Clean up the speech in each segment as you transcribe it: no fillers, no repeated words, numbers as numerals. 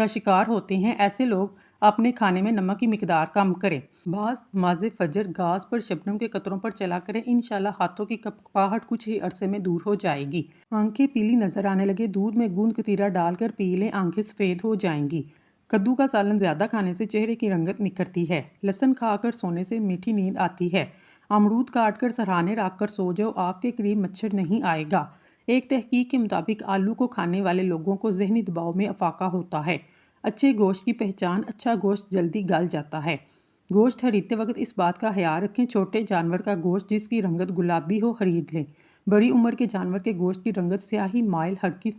کا شکار ہوتے ہیں، ایسے لوگ اپنے کھانے میں نمک کی مقدار کم کریں۔ بعض نماز فجر گھاس پر شبنم کے قطروں پر چلا کریں، انشاءاللہ ہاتھوں کی کپکپاہٹ کچھ ہی عرصے میں دور ہو جائے گی۔ آنکھیں پیلی نظر آنے لگے، دودھ میں گوند کتیرا ڈال کر پی لیں، آنکھیں سفید ہو جائیں گی۔ کدو کا سالن زیادہ کھانے سے چہرے کی رنگت نکھرتی ہے۔ لہسن کھا کر سونے سے میٹھی نیند آتی ہے۔ امرود کاٹ کر سرہانے رکھ کر سو جاؤ، آپ کے قریب مچھر نہیں آئے گا۔ ایک تحقیق کے مطابق آلو کو کھانے والے لوگوں کو ذہنی دباؤ میں افاقہ ہوتا ہے۔ اچھے گوشت کی پہچان، اچھا گوشت جلدی گل جاتا ہے۔ گوشت خریدتے وقت اس بات کا خیال رکھیں، چھوٹے جانور کا گوشت جس کی رنگت گلابی ہو خرید لیں۔ بڑی عمر کے جانور کے گوشت کی رنگت سیاہی مائل ہلکی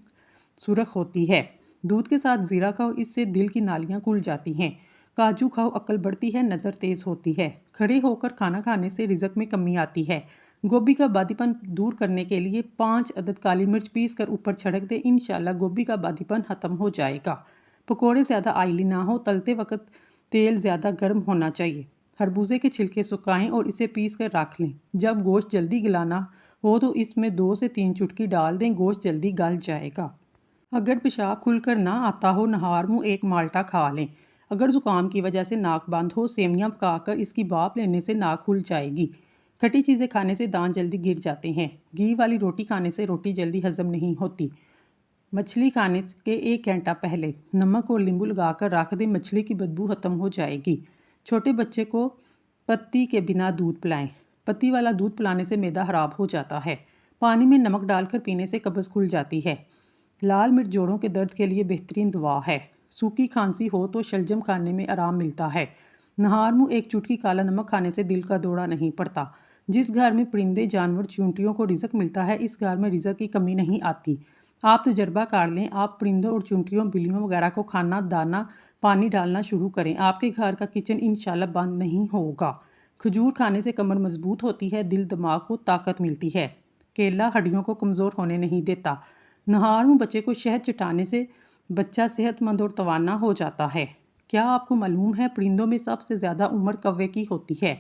سرخ ہوتی ہے۔ دودھ کے ساتھ زیرہ کھاؤ، اس سے دل کی نالیاں کھل جاتی ہیں۔ کاجو کھاؤ، عقل بڑھتی ہے، نظر تیز ہوتی ہے۔ کھڑے ہو کر کھانا کھانے سے رزق میں کمی آتی ہے۔ گوبھی کا بادی پن دور کرنے کے لیے 5 عدد کالی مرچ پیس کر اوپر چھڑک دیں، انشاءاللہ گوبھی کا بادی پن ختم ہو جائے گا۔ پکوڑے زیادہ آئلی نہ ہو، تلتے وقت تیل زیادہ گرم ہونا چاہیے۔ خربوزے کے چھلکے سکھائیں اور اسے پیس کر رکھ لیں۔ جب گوشت جلدی گلانا ہو تو اس میں 2 سے 3 چٹکی ڈال دیں، گوشت جلدی گل جائے گا۔ اگر پیشاب کھل کر نہ آتا ہو، نہار منہ ایک مالٹا کھا لیں۔ اگر زکام کی وجہ سے ناک بند ہو، سیویاں پکا کر اس کی بھاپ لینے سے ناک کھل جائے گی۔ کھٹی چیزیں کھانے سے دانت جلدی گر جاتے ہیں۔ گھی والی روٹی کھانے سے روٹی جلدی ہضم نہیں ہوتی۔ مچھلی کھانے کے 1 گھنٹہ پہلے نمک اور لیمبو لگا کر رکھ دیں، مچھلی کی بدبو ختم ہو جائے گی۔ چھوٹے بچے کو پتی کے بنا دودھ پلائیں۔ پتی والا دودھ پلانے سے معدہ خراب ہو جاتا ہے۔ پانی میں نمک ڈال کر پینے سے قبض کھل جاتی ہے۔ لال مرچ جوڑوں کے درد کے لیے بہترین دوا ہے۔ سوکھی کھانسی ہو تو شلجم کھانے میں آرام ملتا ہے۔ نہار منہ ایک چٹکی کالا نمک کھانے سے دل کا دورہ نہیں پڑتا۔ جس گھر میں پرندے جانور چونٹیوں کو رزق ملتا ہے، اس گھر میں رزق کی کمی نہیں آتی۔ آپ تجربہ کر لیں، آپ پرندوں اور چونٹیوں بلیوں وغیرہ کو کھانا دانا پانی ڈالنا شروع کریں، آپ کے گھر کا کچن انشاءاللہ بند نہیں ہوگا۔ کھجور کھانے سے کمر مضبوط ہوتی ہے، دل دماغ کو طاقت ملتی ہے۔ کیلا ہڈیوں کو کمزور ہونے نہیں دیتا۔ نہار منہ بچے کو شہد چٹانے سے بچہ صحت مند اور توانا ہو جاتا ہے۔ کیا آپ کو معلوم ہے پرندوں میں سب سے زیادہ عمر کوے کی ہوتی ہے؟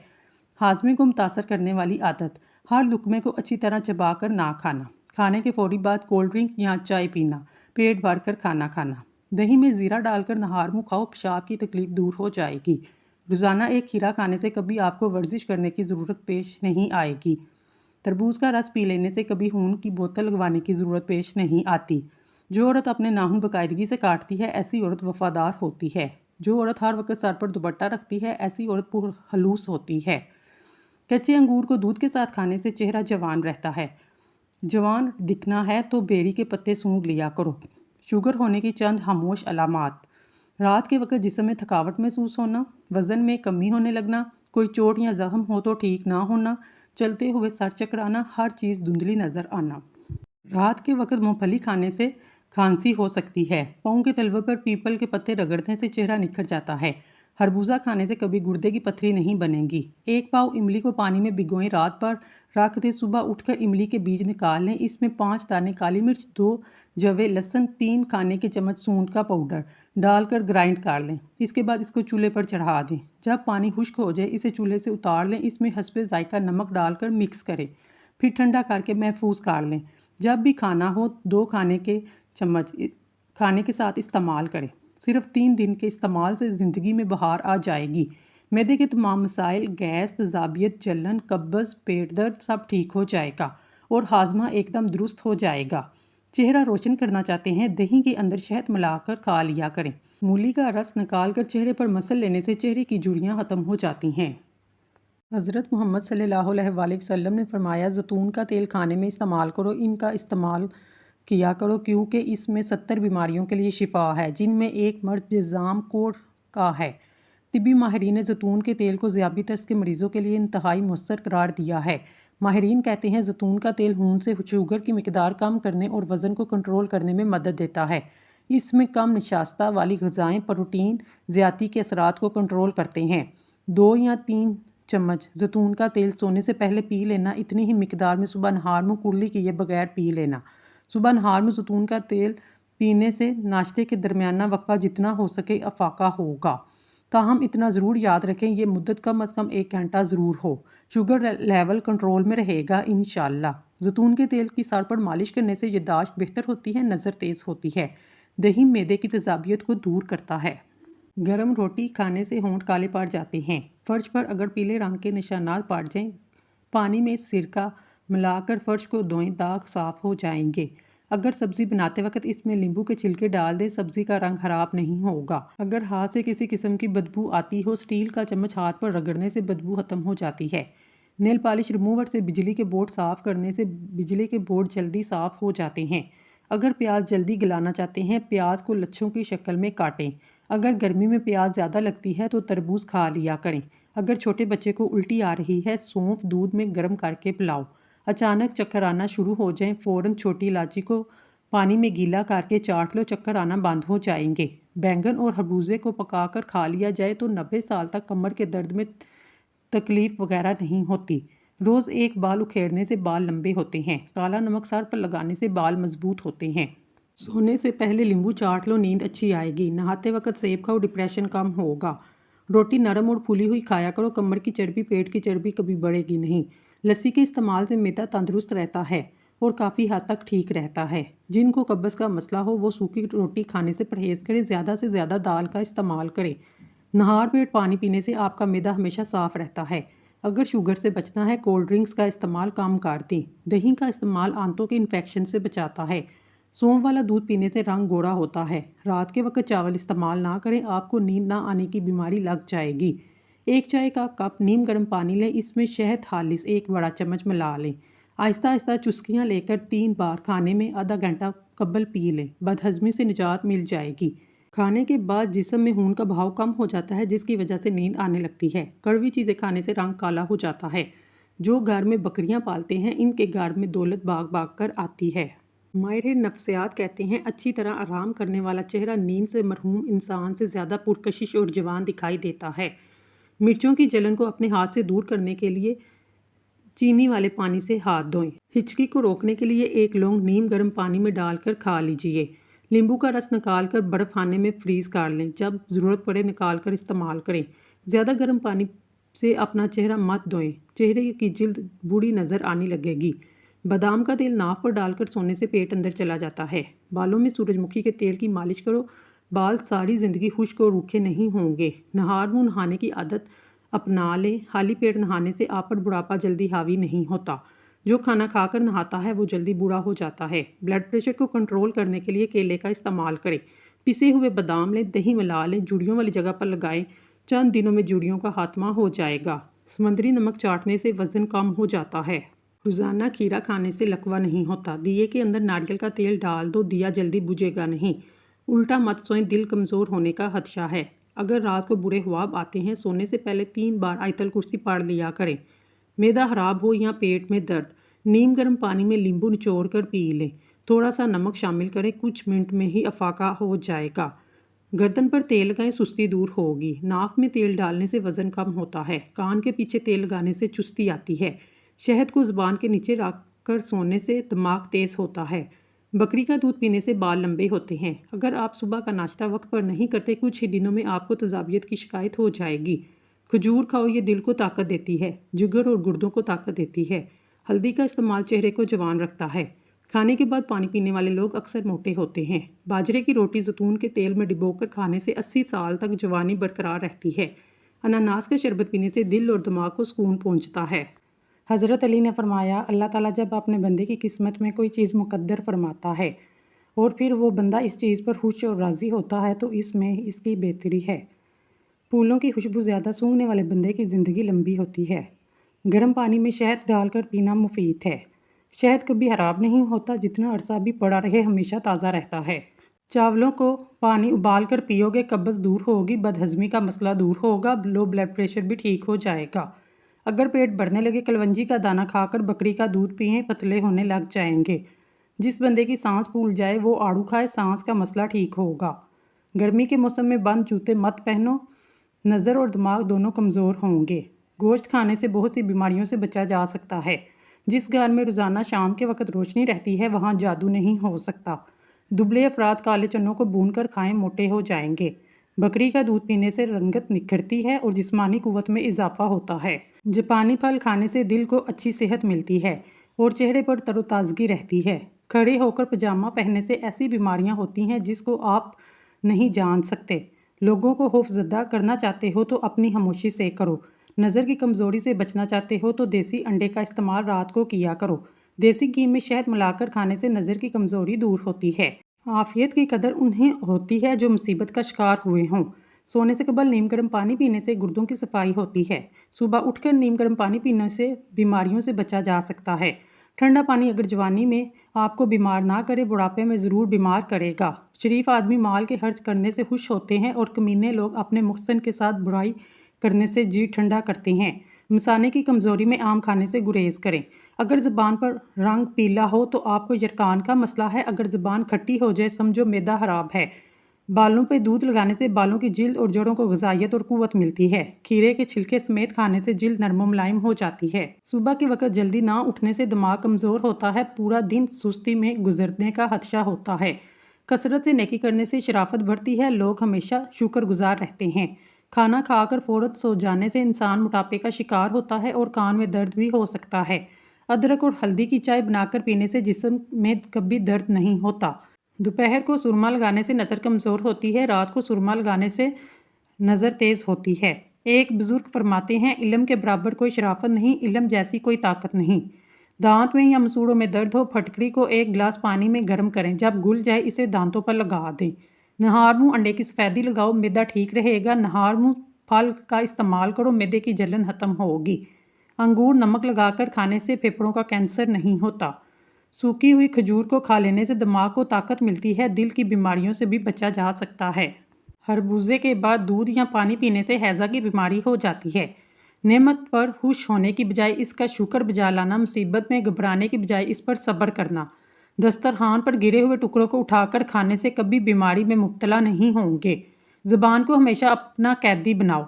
ہاضمے کو متاثر کرنے والی عادت، ہر لقمے کو اچھی طرح چبا کر نہ کھانا، کھانے کے فوری بعد کولڈ ڈرنک یا چائے پینا، پیٹ بھر کر کھانا کھانا۔ دہی میں زیرہ ڈال کر نہار منہ کھاؤ، پیشاب کی تکلیف دور ہو جائے گی۔ روزانہ ایک کھیرا کھانے سے کبھی آپ کو ورزش کرنے کی ضرورت پیش نہیں آئے گی۔ تربوز کا رس پی لینے سے کبھی خون کی بوتل لگوانے کی ضرورت پیش نہیں آتی۔ جو عورت اپنے ناخن باقاعدگی سے کاٹتی ہے، ایسی عورت وفادار ہوتی ہے۔ جو عورت ہر وقت سر پر دوپٹہ رکھتی ہے، ایسی عورت پرخلوص ہوتی ہے۔ کچے انگور کو دودھ کے ساتھ کھانے سے چہرہ جوان رہتا ہے۔ جوان دکھنا ہے تو بیری کے پتے سونگھ لیا کرو۔ شوگر ہونے کی چند خاموش علامات: رات کے وقت جسم میں تھکاوٹ محسوس ہونا، وزن میں کمی ہونے لگنا، کوئی چوٹ یا زخم ہو تو ٹھیک نہ ہونا، چلتے ہوئے سر چکرانا، ہر چیز دھندلی نظر آنا۔ رات کے وقت مونگ پھلی کھانے سے کھانسی ہو سکتی ہے۔ پاؤں کے تلوے پر پیپل کے پتے رگڑنے سے چہرہ نکھر جاتا ہے۔ خربوزہ کھانے سے کبھی گردے کی پتھری نہیں بنے گی۔ 1 پاؤ املی کو پانی میں بھگوئیں، رات بھر رکھ دیں، صبح اٹھ کر املی کے بیج نکال لیں، اس میں 5 دانے کالی مرچ، 2 جوے لہسن، 3 کھانے کے چمچ سونڈ کا پاؤڈر ڈال کر گرائنڈ کر لیں۔ اس کے بعد اس کو چولہے پر چڑھا دیں۔ جب پانی خشک ہو جائے اسے چولہے سے اتار لیں، اس میں حسب ذائقہ نمک ڈال کر مکس کریں، پھر ٹھنڈا کر کے محفوظ کر لیں۔ جب بھی کھانا ہو 2 کھانے کے چمچ کھانے کے ساتھ استعمال کریں۔ صرف 3 دن کے استعمال سے زندگی میں بہار آ جائے گی۔ معدے کے تمام مسائل، گیس، تیزابیت، جلن، قبض، پیٹ درد سب ٹھیک ہو جائے گا اور ہاضمہ ایک دم درست ہو جائے گا۔ چہرہ روشن کرنا چاہتے ہیں، دہی کے اندر شہد ملا کر کھا لیا کریں۔ مولی کا رس نکال کر چہرے پر مسل لینے سے چہرے کی جھریاں ختم ہو جاتی ہیں۔ حضرت محمد صلی اللہ علیہ وآلہ وسلم نے فرمایا، زیتون کا تیل کھانے میں استعمال کرو، ان کا استعمال کیا کرو کیونکہ اس میں 70 بیماریوں کے لیے شفا ہے، جن میں ایک مرض جذام کوڑھ کا ہے۔ طبی ماہرین نے زیتون کے تیل کو ذیابیطس کے مریضوں کے لیے انتہائی مؤثر قرار دیا ہے۔ ماہرین کہتے ہیں زیتون کا تیل خون سے شوگر کی مقدار کم کرنے اور وزن کو کنٹرول کرنے میں مدد دیتا ہے۔ اس میں کم نشاستہ والی غذائیں پروٹین زیادتی کے اثرات کو کنٹرول کرتے ہیں۔ 2 یا 3 چمچ زیتون کا تیل سونے سے پہلے پی لینا، اتنی ہی مقدار میں صبح نہار منہ کلی کیے بغیر پی لینا۔ صبح نہار میں زیتون کا تیل پینے سے ناشتے کے درمیانہ وقفہ جتنا ہو سکے افاقہ ہوگا۔ تاہم اتنا ضرور یاد رکھیں یہ مدت کم از کم 1 گھنٹہ ضرور ہو۔ شوگر لیول کنٹرول میں رہے گا انشاءاللہ۔ زیتون کے تیل کی سر پر مالش کرنے سے یادداشت بہتر ہوتی ہے، نظر تیز ہوتی ہے، دہی معدے کی تیزابیت کو دور کرتا ہے۔ گرم روٹی کھانے سے ہونٹ کالے پڑ جاتے ہیں۔ فرش پر اگر پیلے رنگ کے نشانات پڑ جائیں، پانی میں سرکہ ملا کر فرش کو دھوئیں، داغ صاف ہو جائیں گے۔ اگر سبزی بناتے وقت اس میں لیمبو کے چھلکے ڈال دیں، سبزی کا رنگ خراب نہیں ہوگا۔ اگر ہاتھ سے کسی قسم کی بدبو آتی ہو، اسٹیل کا چمچ ہاتھ پر رگڑنے سے بدبو ختم ہو جاتی ہے۔ نیل پالش ریموور سے بجلی کے بورڈ صاف کرنے سے بجلی کے بورڈ جلدی صاف ہو جاتے ہیں۔ اگر پیاز جلدی گلانا چاہتے ہیں، پیاز کو لچھوں کی شکل میں کاٹیں۔ اگر گرمی میں پیاز زیادہ لگتی ہے تو تربوز کھا لیا کریں۔ اگر چھوٹے بچے کو الٹی آ رہی ہے، سونف دودھ میں گرم کر کے پلاؤ۔ اچانک چکر آنا شروع ہو جائیں، فوراً چھوٹی الائچی کو پانی میں گیلا کر کے چاٹ لو، چکر آنا بند ہو جائیں گے۔ بینگن اور خربوزے کو پکا کر کھا لیا جائے تو 90 سال تک کمر کے درد میں تکلیف وغیرہ نہیں ہوتی۔ روز ایک بال اکھیڑنے سے بال لمبے ہوتے ہیں۔ کالا نمک سر پر لگانے سے بال مضبوط ہوتے ہیں۔ سونے سے پہلے لیمبو چاٹ لو، نیند اچھی آئے گی۔ نہاتے وقت سیب کھاؤ، ڈپریشن کم ہوگا۔ روٹی نرم اور پھولی ہوئی کھایا کرو، کمر کی چربی پیٹ کی چربی کبھی بڑھے گی نہیں۔ لسی کے استعمال سے معدہ تندرست رہتا ہے اور کافی حد تک ٹھیک رہتا ہے۔ جن کو قبض کا مسئلہ ہو وہ سوکھی روٹی کھانے سے پرہیز کریں، زیادہ سے زیادہ دال کا استعمال کریں۔ نہار پیٹ پانی پینے سے آپ کا معدہ ہمیشہ صاف رہتا ہے۔ اگر شوگر سے بچنا ہے، کولڈ ڈرنکس کا استعمال کم کر دیں۔ دہی کا استعمال آنتوں کے انفیکشن سے بچاتا ہے۔ سونف والا دودھ پینے سے رنگ گوڑا ہوتا ہے۔ رات کے وقت چاول استعمال نہ کریں، آپ کو نیند نہ آنے کی بیماری لگ جائے گی۔ ایک چائے کا کپ نیم گرم پانی لیں، اس میں شہد خالص 1 بڑا چمچ ملا لیں۔ آہستہ آہستہ چسکیاں لے کر 3 بار کھانے میں آدھا گھنٹہ قبل پی لیں، بدہضمی سے نجات مل جائے گی۔ کھانے کے بعد جسم میں خون کا بہاؤ کم ہو جاتا ہے، جس کی وجہ سے نیند آنے لگتی ہے۔ کڑوی چیزیں کھانے سے رنگ کالا ہو جاتا ہے۔ جو گھر میں بکریاں پالتے ہیں، ان کے گھر میں دولت بھاگ بھاگ کر آتی ہے۔ ماہر نفسیات کہتے ہیں، اچھی طرح آرام کرنے والا چہرہ نیند سے محروم انسان سے زیادہ پرکشش اور جوان دکھائی دیتا ہے۔ مرچوں کی جلن کو اپنے ہاتھ سے دور کرنے کے لیے چینی والے پانی سے ہاتھ دھوئیں۔ ہچکی کو روکنے کے لیے 1 لونگ نیم گرم پانی میں ڈال کر کھا لیجیے۔ لیمبو کا رس نکال کر برف خانے میں فریز کر لیں، جب ضرورت پڑے نکال کر استعمال کریں۔ زیادہ گرم پانی سے اپنا چہرہ مت دھوئیں، چہرے کی جلد بوڑھی نظر آنے لگے گی۔ بادام کا تیل ناف پر ڈال کر سونے سے پیٹ اندر چلا جاتا ہے۔ بالوں میں سورج مکھی کے تیل کی مالش کرو، بال ساری زندگی خشک اور روکھے نہیں ہوں گے۔ نہار منہ نہانے کی عادت اپنا لیں، خالی پیٹ نہانے سے آپ پر بڑھاپا جلدی حاوی نہیں ہوتا۔ جو کھانا کھا کر نہاتا ہے وہ جلدی بوڑھا ہو جاتا ہے۔ بلڈ پریشر کو کنٹرول کرنے کے لیے کیلے کا استعمال کریں۔ پسے ہوئے بادام لیں، دہی ملا لیں، جوڑیوں والی جگہ پر لگائیں، چند دنوں میں جوڑیوں کا خاتمہ ہو جائے گا۔ سمندری نمک چاٹنے سے وزن کم ہو جاتا ہے۔ روزانہ کھیرا کھانے سے لکوہ نہیں ہوتا۔ دیے کے اندر ناریل کا تیل ڈال دو، دیا جلدی بجھے گا نہیں۔ الٹا مت سوئیں، دل کمزور ہونے کا خدشہ ہے۔ اگر رات کو برے خواب آتے ہیں، سونے سے پہلے 3 بار آیت الکرسی پڑھ لیا کریں۔ معدہ خراب ہو یا پیٹ میں درد، نیم گرم پانی میں لیمبو نچوڑ کر پی لیں، تھوڑا سا نمک شامل کریں، کچھ منٹ میں ہی افاقہ ہو جائے گا۔ گردن پر تیل لگائیں، سستی دور ہوگی۔ ناف میں تیل ڈالنے سے وزن کم ہوتا ہے۔ کان کے پیچھے تیل لگانے سے چستی آتی ہے۔ شہد کو زبان کے نیچے رکھ کر سونے سے دماغ تیز ہوتا ہے۔ بکری کا دودھ پینے سے بال لمبے ہوتے ہیں۔ اگر آپ صبح کا ناشتہ وقت پر نہیں کرتے، کچھ ہی دنوں میں آپ کو تیزابیت کی شکایت ہو جائے گی۔ کھجور کھاؤ، یہ دل کو طاقت دیتی ہے، جگر اور گردوں کو طاقت دیتی ہے۔ ہلدی کا استعمال چہرے کو جوان رکھتا ہے۔ کھانے کے بعد پانی پینے والے لوگ اکثر موٹے ہوتے ہیں۔ باجرے کی روٹی زیتون کے تیل میں ڈبو کر کھانے سے 80 سال تک جوانی برقرار رہتی ہے۔ اناناس کا شربت پینے سے دل اور دماغ کو سکون پہنچتا ہے۔ حضرت علی نے فرمایا، اللہ تعالیٰ جب اپنے بندے کی قسمت میں کوئی چیز مقدر فرماتا ہے اور پھر وہ بندہ اس چیز پر خوش اور راضی ہوتا ہے تو اس میں اس کی بہتری ہے۔ پھولوں کی خوشبو زیادہ سونگھنے والے بندے کی زندگی لمبی ہوتی ہے۔ گرم پانی میں شہد ڈال کر پینا مفید ہے۔ شہد کبھی خراب نہیں ہوتا، جتنا عرصہ بھی پڑا رہے ہمیشہ تازہ رہتا ہے۔ چاولوں کو پانی ابال کر پیو گے، قبض دور ہوگی، بدہضمی کا مسئلہ دور ہوگا، لو بلڈ پریشر بھی ٹھیک ہو جائے گا۔ اگر پیٹ بھرنے لگے، کلونجی کا دانہ کھا کر بکری کا دودھ پئیں، پتلے ہونے لگ جائیں گے۔ جس بندے کی سانس پھول جائے وہ آڑو کھائے، سانس کا مسئلہ ٹھیک ہوگا۔ گرمی کے موسم میں بند جوتے مت پہنو، نظر اور دماغ دونوں کمزور ہوں گے۔ گوشت کھانے سے بہت سی بیماریوں سے بچا جا سکتا ہے۔ جس گھر میں روزانہ شام کے وقت روشنی رہتی ہے وہاں جادو نہیں ہو سکتا۔ دبلے افراد کالے چنوں کو بھون کر کھائیں، موٹے ہو جائیں گے۔ بکری کا دودھ پینے سے رنگت نکھرتی ہے اور جسمانی قوت میں اضافہ ہوتا ہے۔ جاپانی پھل کھانے سے دل کو اچھی صحت ملتی ہے اور چہرے پر تر و تازگی رہتی ہے۔ کھڑے ہو کر پجامہ پہننے سے ایسی بیماریاں ہوتی ہیں جس کو آپ نہیں جان سکتے۔ لوگوں کو خوف زدہ کرنا چاہتے ہو تو اپنی خاموشی سے کرو۔ نظر کی کمزوری سے بچنا چاہتے ہو تو دیسی انڈے کا استعمال رات کو کیا کرو۔ دیسی گھی میں شہد ملا کر کھانے سے نظر کی کمزوری دور ہوتی ہے۔ عافیت کی قدر انہیں ہوتی ہے جو مصیبت کا شکار ہوئے ہوں۔ سونے سے قبل نیم گرم پانی پینے سے گردوں کی صفائی ہوتی ہے۔ صبح اٹھ کر نیم گرم پانی پینے سے بیماریوں سے بچا جا سکتا ہے۔ ٹھنڈا پانی اگر جوانی میں آپ کو بیمار نہ کرے، بڑھاپے میں ضرور بیمار کرے گا۔ شریف آدمی مال کے خرچ کرنے سے خوش ہوتے ہیں اور کمینے لوگ اپنے محسن کے ساتھ برائی کرنے سے جی ٹھنڈا کرتے ہیں۔ مثانے کی کمزوری میں آم کھانے سے گریز کریں۔ اگر زبان پر رنگ پیلا ہو تو آپ کو یرقان کا مسئلہ ہے۔ اگر زبان کھٹی ہو جائے سمجھو معدہ خراب ہے۔ بالوں پہ دودھ لگانے سے بالوں کی جلد اور جڑوں کو غذائیت اور قوت ملتی ہے۔ کھیرے کے چھلکے سمیت کھانے سے جلد نرم و ملائم ہو جاتی ہے۔ صبح کے وقت جلدی نہ اٹھنے سے دماغ کمزور ہوتا ہے، پورا دن سستی میں گزرنے کا خدشہ ہوتا ہے۔ کثرت سے نیکی کرنے سے شرافت بڑھتی ہے، لوگ ہمیشہ شکر گزار رہتے ہیں۔ کھانا کھا کر فوراً سو جانے سے انسان موٹاپے کا شکار ہوتا ہے اور کان میں درد بھی ہو سکتا ہے۔ ادرک اور ہلدی کی چائے بنا کر پینے سے جسم میں کبھی درد نہیں ہوتا۔ دوپہر کو سرما لگانے سے نظر کمزور ہوتی ہے، رات کو سرما لگانے سے نظر تیز ہوتی ہے۔ ایک بزرگ فرماتے ہیں، علم کے برابر کوئی شرافت نہیں، علم جیسی کوئی طاقت نہیں۔ دانت میں یا مسوڑوں میں درد ہو، پھٹکڑی کو ایک گلاس پانی میں گرم کریں، جب گل جائے اسے دانتوں پر لگا دیں۔ نہار منہ انڈے کی سفیدی لگاؤ، معدہ ٹھیک رہے گا۔ نہار منہ پھل کا استعمال کرو، معدے کی جلن ختم ہوگی۔ انگور نمک لگا کر کھانے سے پھیپھڑوں کا کینسر نہیں ہوتا۔ سوکھی ہوئی کھجور کو کھا لینے سے دماغ کو طاقت ملتی ہے، دل کی بیماریوں سے بھی بچا جا سکتا ہے۔ خربوزے کے بعد دودھ یا پانی پینے سے ہیضہ کی بیماری ہو جاتی ہے۔ نعمت پر خوش ہونے کی بجائے اس کا شکر بجا لانا، مصیبت میں گھبرانے کی بجائے اس پر صبر کرنا۔ دسترخوان پر گرے ہوئے ٹکڑوں کو اٹھا کر کھانے سے کبھی بیماری میں مبتلا نہیں ہوں گے۔ زبان کو ہمیشہ اپنا قیدی بناؤ،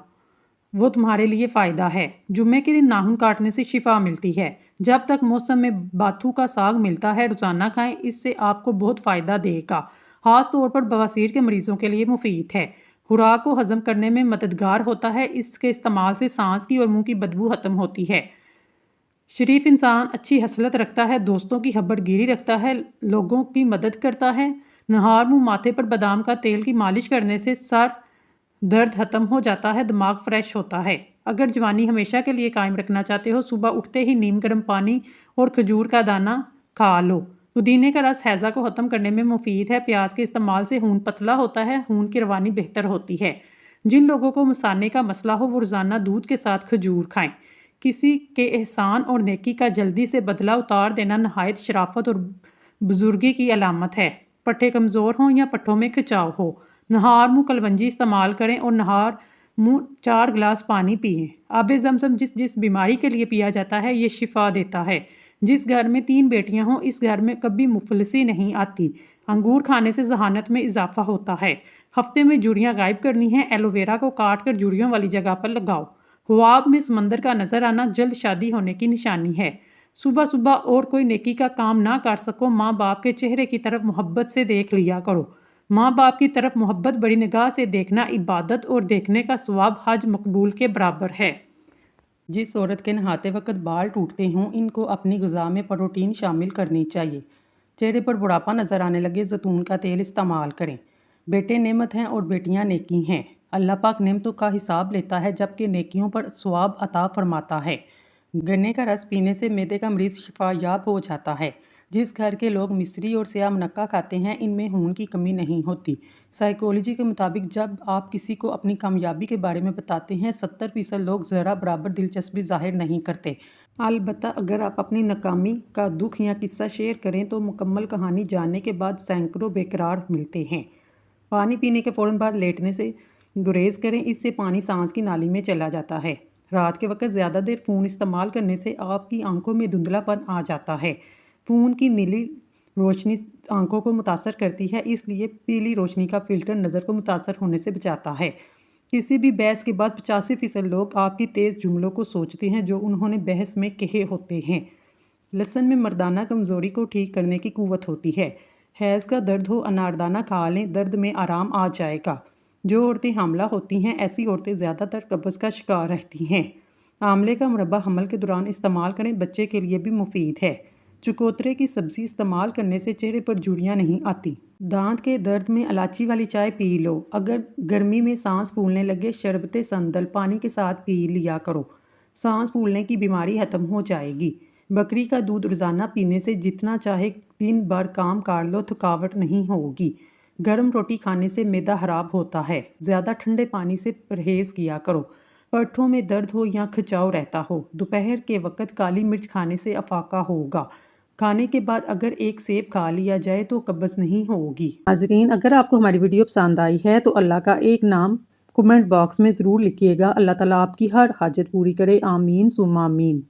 وہ تمہارے لیے فائدہ ہے۔ جمعے کے دن ناخن کاٹنے سے شفا ملتی ہے۔ جب تک موسم میں باتھو کا ساگ ملتا ہے روزانہ کھائیں، اس سے آپ کو بہت فائدہ دے گا، خاص طور پر بواسیر کے مریضوں کے لیے مفید ہے۔ خوراک کو ہضم کرنے میں مددگار ہوتا ہے، اس کے استعمال سے سانس کی اور منہ کی بدبو ختم ہوتی ہے۔ شریف انسان اچھی خصلت رکھتا ہے، دوستوں کی خبر گیری رکھتا ہے، لوگوں کی مدد کرتا ہے۔ نہار منہ ماتھے پر بادام کا تیل کی مالش کرنے سے سر درد ختم ہو جاتا ہے، دماغ فریش ہوتا ہے۔ اگر جوانی ہمیشہ کے لیے قائم رکھنا چاہتے ہو، صبح اٹھتے ہی نیم گرم پانی اور کھجور کا دانہ کھا لو۔ پودینے کا رس ہیضہ کو ختم کرنے میں مفید ہے۔ پیاز کے استعمال سے خون پتلا ہوتا ہے، خون کی روانی بہتر ہوتی ہے۔ جن لوگوں کو مثانے کا مسئلہ ہو وہ روزانہ دودھ کے ساتھ کھجور کھائیں۔ کسی کے احسان اور نیکی کا جلدی سے بدلہ اتار دینا نہایت شرافت اور بزرگی کی علامت ہے۔ پٹھے کمزور ہوں یا پٹھوں میں کھچاؤ ہو، نہار منہ کلونجی استعمال کریں اور نہار منہ 4 گلاس پانی پئیں۔ آب زمزم جس بیماری کے لیے پیا جاتا ہے یہ شفا دیتا ہے۔ جس گھر میں 3 بیٹیاں ہوں اس گھر میں کبھی مفلسی نہیں آتی۔ انگور کھانے سے ذہانت میں اضافہ ہوتا ہے۔ ہفتے میں جھریاں غائب کرنی ہیں، ایلو ویرا کو کاٹ کر جھریوں والی جگہ پر لگاؤ۔ خواب میں سمندر کا نظر آنا جلد شادی ہونے کی نشانی ہے۔ صبح صبح اور کوئی نیکی کا کام نہ کر سکو، ماں باپ کے چہرے کی طرف محبت سے دیکھ لیا کرو۔ ماں باپ کی طرف محبت بڑی نگاہ سے دیکھنا عبادت اور دیکھنے کا ثواب حج مقبول کے برابر ہے۔ جس عورت کے نہاتے وقت بال ٹوٹتے ہوں ان کو اپنی غذا میں پروٹین شامل کرنی چاہیے۔ چہرے پر بڑھاپا نظر آنے لگے زیتون کا تیل استعمال کریں۔ بیٹے نعمت ہیں اور بیٹیاں نیکی ہیں۔ اللہ پاک نعمتوں کا حساب لیتا ہے جبکہ نیکیوں پر ثواب عطا فرماتا ہے۔ گنے کا رس پینے سے معدے کا مریض شفا یاب ہو جاتا ہے۔ جس گھر کے لوگ مصری اور سیاہ منقع کھاتے ہیں ان میں خون کی کمی نہیں ہوتی۔ سائیکولوجی کے مطابق جب آپ کسی کو اپنی کامیابی کے بارے میں بتاتے ہیں 70% لوگ ذرہ برابر دلچسپی ظاہر نہیں کرتے۔ البتہ اگر آپ اپنی ناکامی کا دکھ یا قصہ شیئر کریں تو مکمل کہانی جاننے کے بعد سینکڑوں بے قرار ملتے ہیں۔ پانی پینے کے فوراً بعد لیٹنے سے گریز کریں، اس سے پانی سانس کی نالی میں چلا جاتا ہے۔ رات کے وقت زیادہ دیر فون استعمال کرنے سے آپ کی آنکھوں میں دھندلا پن آ جاتا ہے۔ فون کی نیلی روشنی آنکھوں کو متاثر کرتی ہے، اس لیے پیلی روشنی کا فلٹر نظر کو متاثر ہونے سے بچاتا ہے۔ کسی بھی بحث کے بعد 85% لوگ آپ کی تیز جملوں کو سوچتے ہیں جو انہوں نے بحث میں کہے ہوتے ہیں۔ لہسن میں مردانہ کمزوری کو ٹھیک کرنے کی قوت ہوتی ہے۔ حیض کا درد ہو اناردانہ کھا لیں، درد میں آرام آ جائے گا۔ جو عورتیں حاملہ ہوتی ہیں ایسی عورتیں زیادہ تر قبض کا شکار رہتی ہیں۔ آملے کا مربع حمل کے دوران استعمال کریں، بچے کے لیے بھی مفید ہے۔ چکوترے کی سبزی استعمال کرنے سے چہرے پر جھریاں نہیں آتی۔ دانت کے درد میں الائچی والی چائے پی لو۔ اگر گرمی میں سانس پھولنے لگے، شربت سندل پانی کے ساتھ پی لیا کرو، سانس پھولنے کی بیماری ختم ہو جائے گی۔ بکری کا دودھ روزانہ پینے سے جتنا چاہے دن بھر کام کر لو، تھکاوٹ نہیں ہوگی۔ گرم روٹی کھانے سے معدہ خراب ہوتا ہے، زیادہ ٹھنڈے پانی سے پرہیز کیا کرو۔ پٹھوں میں درد ہو یا کھچاؤ رہتا ہو، دوپہر کے وقت کالی مرچ کھانے سے افاقہ ہوگا۔ کھانے کے بعد اگر ایک سیب کھا لیا جائے تو قبض نہیں ہوگی۔ ناظرین، اگر آپ کو ہماری ویڈیو پسند آئی ہے تو اللہ کا ایک نام کمنٹ باکس میں ضرور لکھیے گا۔ اللہ تعالیٰ آپ کی ہر حاجت پوری کرے، آمین ثم آمین۔